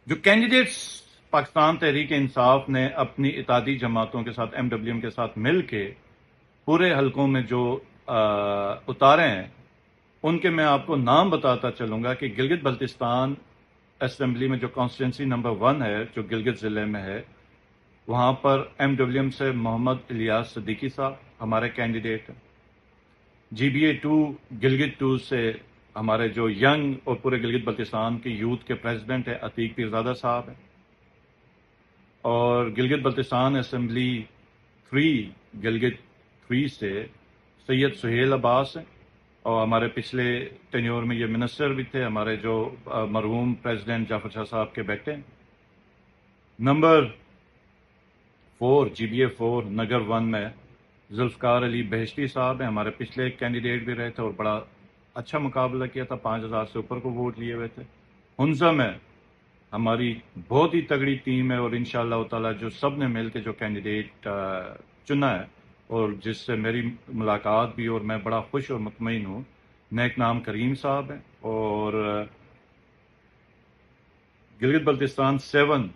جو کینڈیڈیٹس پاکستان تحریک انصاف نے اپنی اتحادی جماعتوں کے ساتھ MWM کے ساتھ مل کے پورے حلقوں میں جو اتارے ہیں، ان کے میں آپ کو نام بتاتا چلوں گا کہ گلگت بلتستان اسمبلی میں جو کانسٹیٹنسی نمبر 1 ہے، جو گلگت ضلع میں ہے، وہاں پر MWM سے محمد الیاس صدیقی صاحب ہمارے کینڈیڈیٹ ہیں۔ GBA 2 گلگت 2 سے ہمارے جو ینگ اور پورے گلگت بلتستان کی یوتھ کے پریزیڈنٹ ہیں عتیق پیرزادہ صاحب ہیں، اور گلگت بلتستان اسمبلی 3 گلگت 3 سے سید سہیل عباس ہیں، اور ہمارے پچھلے ٹینیور میں یہ منسٹر بھی تھے، ہمارے جو مرحوم پریزیڈنٹ جعفر شاہ صاحب کے بیٹے ہیں۔ نمبر 4 GBA 4 نگر 1 میں ذوالفقار علی بہشتی صاحب ہیں، ہمارے پچھلے کینڈیڈیٹ بھی رہے تھے اور بڑا اچھا مقابلہ کیا تھا، 5000 سے اوپر کو ووٹ لیے ہوئے تھے۔ ہنزا میں ہماری بہت ہی تگڑی ٹیم ہے، اور انشاءاللہ تعالی جو سب نے مل کے جو کینڈیڈیٹ چنا ہے اور جس سے میری ملاقات بھی اور میں بڑا خوش اور مطمئن ہوں، نیک نام کریم صاحب ہیں، اور گلگت بلتستان 7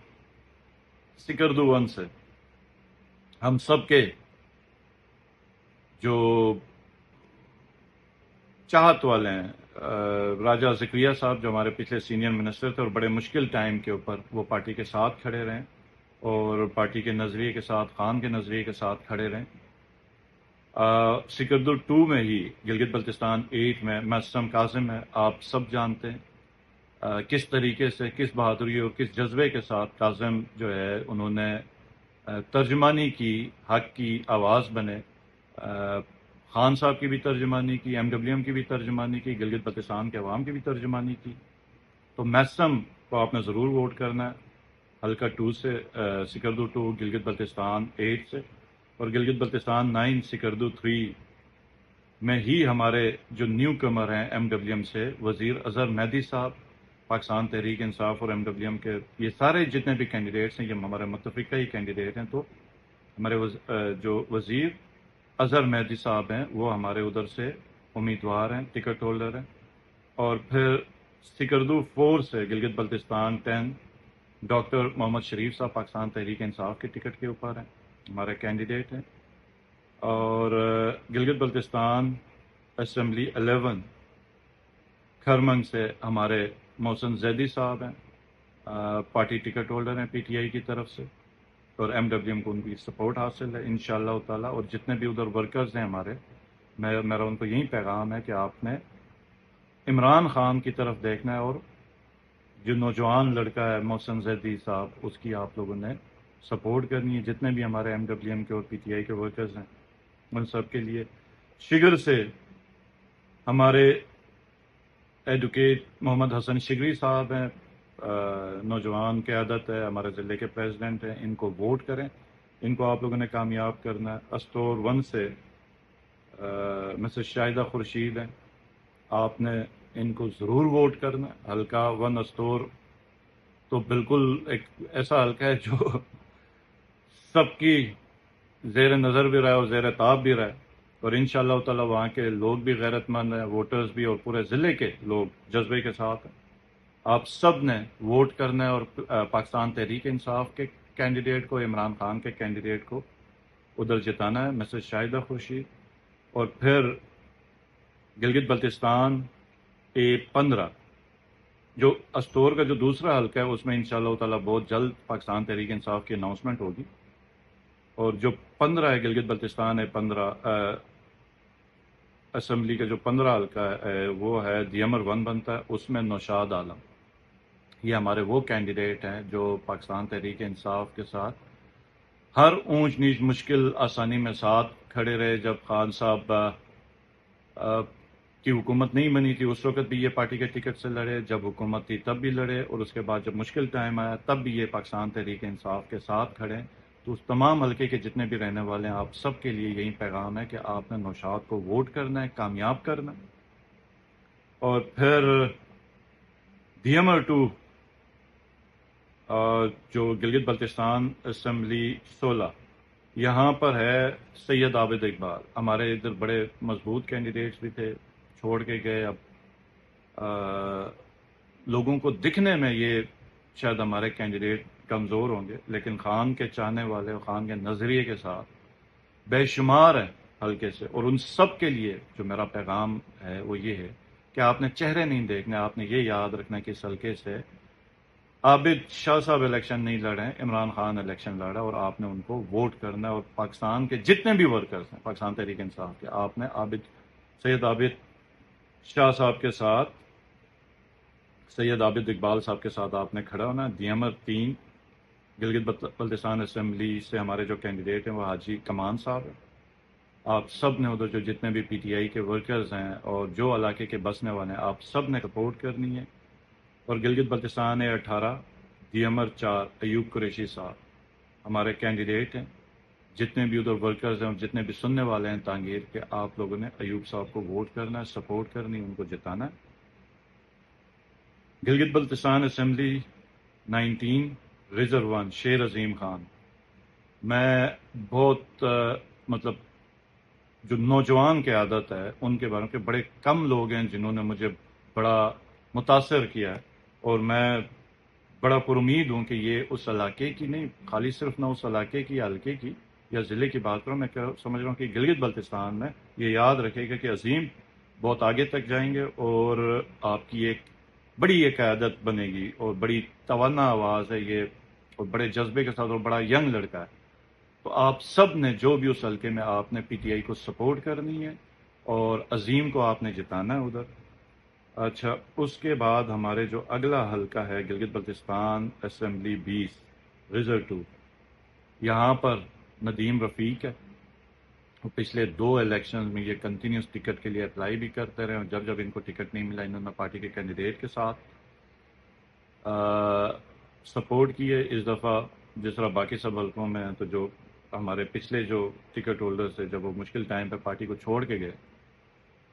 سکردو 1 سے ہم سب کے جو چاہت والے ہیں، راجہ ذکریہ صاحب جو ہمارے پچھلے سینئر منسٹر تھے اور بڑے مشکل ٹائم کے اوپر وہ پارٹی کے ساتھ کھڑے رہیں اور پارٹی کے نظریے کے ساتھ، خان کے نظریے کے ساتھ کھڑے رہیں۔ سکردو 2 میں ہی گلگت بلتستان 8 میں محسم کاظم ہے، آپ سب جانتے ہیں کس طریقے سے، کس بہادری اور کس جذبے کے ساتھ کاظم جو ہے انہوں نے ترجمانی کی، حق کی آواز بنے، خان صاحب کی بھی ترجمانی کی، MWM کی بھی ترجمانی کی، گلگت بلتستان کے عوام کی بھی ترجمانی کی۔ تو محسم کو آپ نے ضرور ووٹ کرنا ہے، حلقہ 2 سے، سکردو 2 گلگت بلتستان 8 سے، اور گلگت بلتستان 9 سکردو 3 میں ہی ہمارے جو نیو کمر ہیں MWM سے، وزیر اظہر مہدی صاحب، پاکستان تحریک انصاف اور MWM کے یہ سارے جتنے بھی کینڈیڈیٹس ہیں، یہ ہمارے متفقہ ہی کینڈیڈیٹ ہیں، تو ہمارے جو وزیر اظہر مہدی صاحب ہیں وہ ہمارے ادھر سے امیدوار ہیں، ٹکٹ ہولڈر ہیں۔ اور پھر سکردو 4 سے گلگت بلتستان 10 ڈاکٹر محمد شریف صاحب پاکستان تحریک انصاف کے ٹکٹ کے اوپر ہیں، ہمارے کینڈیڈیٹ ہیں۔ اور گلگت بلتستان اسمبلی 11 کھرمنگ سے ہمارے محسن زیدی صاحب ہیں، پارٹی ٹکٹ ہولڈر ہیں PTI کی طرف سے، اور MWM کو ان کی سپورٹ حاصل ہے انشاءاللہ تعالی۔ اور جتنے بھی ادھر ورکرز ہیں ہمارے، میرا ان کو یہی پیغام ہے کہ آپ نے عمران خان کی طرف دیکھنا ہے، اور جو نوجوان لڑکا ہے محسن زیدی صاحب، اس کی آپ لوگوں نے سپورٹ کرنی ہے۔ جتنے بھی ہمارے MWM کے اور PTI کے ورکرز ہیں ان سب کے لیے شگر سے ہمارے ایڈوکیٹ محمد حسن شگری صاحب ہیں، نوجوان قیادت ہے، ہمارے ضلع کے پریزیڈنٹ ہیں، ان کو ووٹ کریں، ان کو آپ لوگوں نے کامیاب کرنا ہے۔ استور 1 سے مسز شاہدہ خورشید ہیں، آپ نے ان کو ضرور ووٹ کرنا ہے۔ حلقہ 1 استور تو بالکل ایک ایسا حلقہ ہے جو سب کی زیر نظر بھی رہا ہے اور زیر تاب بھی رہا ہے، اور انشاءاللہ تعالی وہاں کے لوگ بھی غیرت مند ہیں، ووٹرز بھی، اور پورے ضلع کے لوگ جذبے کے ساتھ ہیں۔ آپ سب نے ووٹ کرنا ہے اور پاکستان تحریک انصاف کے کینڈیڈیٹ کو، عمران خان کے کینڈیڈیٹ کو ادھر جتانا ہے، مسز شاہدہ خورشید۔ اور پھر گلگت بلتستان A 15 جو استور کا جو دوسرا حلقہ ہے، اس میں انشاءاللہ تعالی بہت جلد پاکستان تحریک انصاف کی اناؤنسمنٹ ہوگی۔ اور جو 15 ہے گلگت بلتستان A 15 اسمبلی کا جو 15 حلقہ ہے وہ ہے دیمر 1 بنتا ہے، اس میں نوشاد عالم، یہ ہمارے وہ کینڈیڈیٹ ہیں جو پاکستان تحریک انصاف کے ساتھ ہر اونچ نیچ مشکل آسانی میں ساتھ کھڑے رہے۔ جب خان صاحب کی حکومت نہیں بنی تھی اس وقت بھی یہ پارٹی کے ٹکٹ سے لڑے، جب حکومت تھی تب بھی لڑے، اور اس کے بعد جب مشکل ٹائم آیا تب بھی یہ پاکستان تحریک انصاف کے ساتھ کھڑے۔ تو اس تمام حلقے کے جتنے بھی رہنے والے ہیں، آپ سب کے لیے یہی پیغام ہے کہ آپ نے نوشاد کو ووٹ کرنا ہے، کامیاب کرنا ہے۔ اور پھر دیمر 2 جو گلگت بلتستان اسمبلی 16 یہاں پر ہے سید عابد اقبال، ہمارے ادھر بڑے مضبوط کینڈیڈیٹس بھی تھے، چھوڑ کے گئے۔ اب لوگوں کو دکھنے میں یہ شاید ہمارے کینڈیڈیٹ کمزور ہوں گے، لیکن خان کے چاہنے والے اور خان کے نظریے کے ساتھ بے شمار ہیں حلقے سے، اور ان سب کے لیے جو میرا پیغام ہے وہ یہ ہے کہ آپ نے چہرے نہیں دیکھنے، آپ نے یہ یاد رکھنا کہ اس حلقے سے عابد شاہ صاحب الیکشن نہیں لڑے، عمران خان الیکشن لڑا، اور آپ نے ان کو ووٹ کرنا ہے، اور پاکستان کے جتنے بھی ورکرز ہیں پاکستان تحریک انصاف کے، آپ نے سید عابد شاہ صاحب کے ساتھ، سید عابد اقبال صاحب کے ساتھ آپ نے کھڑا ہونا ہے۔ دیمر 3 گلگت بلتستان اسمبلی سے ہمارے جو کینڈیڈیٹ ہیں وہ حاجی کمان صاحب ہیں۔ آپ سب نے ادھر جو جتنے بھی پی ٹی آئی کے ورکرز ہیں اور جو علاقے کے بسنے والے ہیں، آپ سب نے سپورٹ کرنی ہے۔ اور گلگت بلتستان 18 دیمر 4 ایوب قریشی صاحب ہمارے کینڈیڈیٹ ہیں۔ جتنے بھی ادھر ورکرز ہیں اور جتنے بھی سننے والے ہیں تانگیر کے، آپ لوگوں نے ایوب صاحب کو ووٹ کرنا ہے، سپورٹ کرنی ہے، ان کو جتانا ہے۔ گلگت بلتستان اسمبلی 19 ریزرو 1 شیر عظیم خان، میں بہت مطلب جو نوجوان قیادت ہے ان کے بارے میں، کہ بڑے کم لوگ ہیں جنہوں نے مجھے بڑا متاثر کیا ہے، اور میں بڑا پر امید ہوں کہ یہ اس علاقے کی نہیں، خالی صرف نہ اس علاقے کی یا حلقے کی یا ضلع کی بات کروں، میں سمجھ رہا ہوں کہ گلگت بلتستان میں یہ یاد رکھے گا کہ عظیم بہت آگے تک جائیں گے، اور آپ کی ایک بڑی ایک قیادت بنے گی، اور بڑی توانا آواز ہے یہ، اور بڑے جذبے کے ساتھ، اور بڑا ینگ لڑکا ہے۔ تو آپ سب نے جو بھی اس حلقے میں، آپ نے پی ٹی آئی کو سپورٹ کرنی ہے، اور عظیم کو آپ نے جتانا ہے ادھر۔ اچھا، اس کے بعد ہمارے جو اگلا حلقہ ہے گلگت بلتستان اسمبلی 20 ریزرو 2، یہاں پر ندیم رفیق ہے۔ وہ پچھلے 2 الیکشنز میں یہ کنٹینیوس ٹکٹ کے لیے اپلائی بھی کرتے رہے، اور جب جب ان کو ٹکٹ نہیں ملا، انہوں نے پارٹی کے کینڈیڈیٹ کے ساتھ سپورٹ کی ہے۔ اس دفعہ جس طرح باقی سب حلقوں میں ہیں، تو جو ہمارے پچھلے جو ٹکٹ ہولڈرز تھے، جب وہ مشکل ٹائم پہ پارٹی کو چھوڑ کے گئے،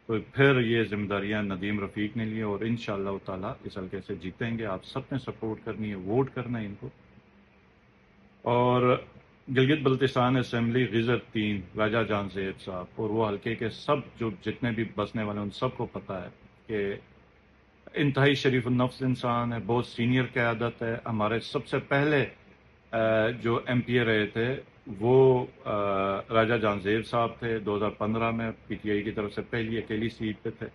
تو پھر یہ ذمہ داریاں ندیم رفیق نے لی، اور انشاءاللہ تعالیٰ اس حلقے سے جیتیں گے۔ آپ سب نے سپورٹ کرنی ہے، ووٹ کرنا ہے ان کو۔ اور گلگت بلتستان اسمبلی ریزرو 3 راجہ جان زیب صاحب، اور وہ حلقے کے سب جو جتنے بھی بسنے والے ہیں، ان سب کو پتہ ہے کہ انتہائی شریف النفس انسان ہے، بہت سینئر قیادت ہے۔ ہمارے سب سے پہلے جو ایم پی اے رہے تھے وہ راجہ جان زیب صاحب تھے، 2015 میں پی ٹی آئی کی طرف سے پہلی اکیلی سیٹ پہ تھے۔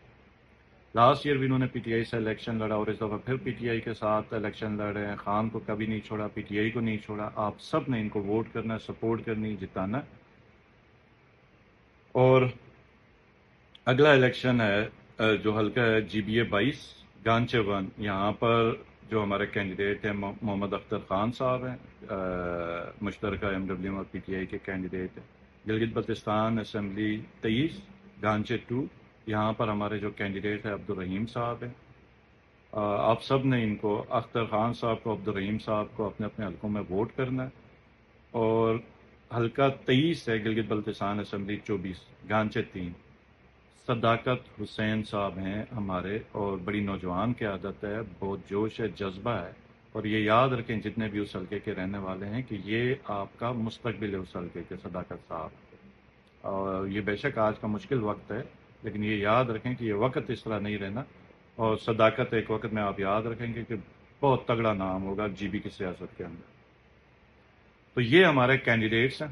لاسٹ ایئر بھی انہوں نے پی ٹی آئی سے الیکشن لڑا، اور اس دفعہ پھر پی ٹی آئی کے ساتھ الیکشن لڑ رہے ہیں۔ خان کو کبھی نہیں چھوڑا، پی ٹی آئی کو نہیں چھوڑا۔ آپ سب نے ان کو ووٹ کرنا ہے، سپورٹ کرنی، جتانا۔ اور اگلا الیکشن ہے جو حلقہ ہے جی بی اے 22 گانچے 1، یہاں پر جو ہمارے کینڈیڈیٹ ہیں محمد اختر خان صاحب ہیں، مشترکہ ایم ڈبلیو ایم اور پی ٹی آئی کے کینڈیڈیٹ ہیں۔ گلگت بلتستان اسمبلی 23 گانچے 2، یہاں پر ہمارے جو کینڈیڈیٹ ہیں عبدالرحیم صاحب ہیں۔ آپ سب نے ان کو، اختر خان صاحب کو، عبدالرحیم صاحب کو اپنے اپنے حلقوں میں ووٹ کرنا ہے۔ اور حلقہ 23 ہے گلگت بلتستان اسمبلی 24 گانچے 3، صداقت حسین صاحب ہیں ہمارے، اور بڑی نوجوان قیادت ہے، بہت جوش ہے، جذبہ ہے، اور یہ یاد رکھیں جتنے بھی اس حلقے کے رہنے والے ہیں کہ یہ آپ کا مستقبل ہے اس حلقے کے، صداقت صاحب۔ اور یہ بے شک آج کا مشکل وقت ہے، لیکن یہ یاد رکھیں کہ یہ وقت اس طرح نہیں رہنا، اور صداقت ایک وقت میں آپ یاد رکھیں گے کہ بہت تگڑا نام ہوگا جی بی کی سیاست کے اندر۔ تو یہ ہمارے کینڈیڈیٹس ہیں۔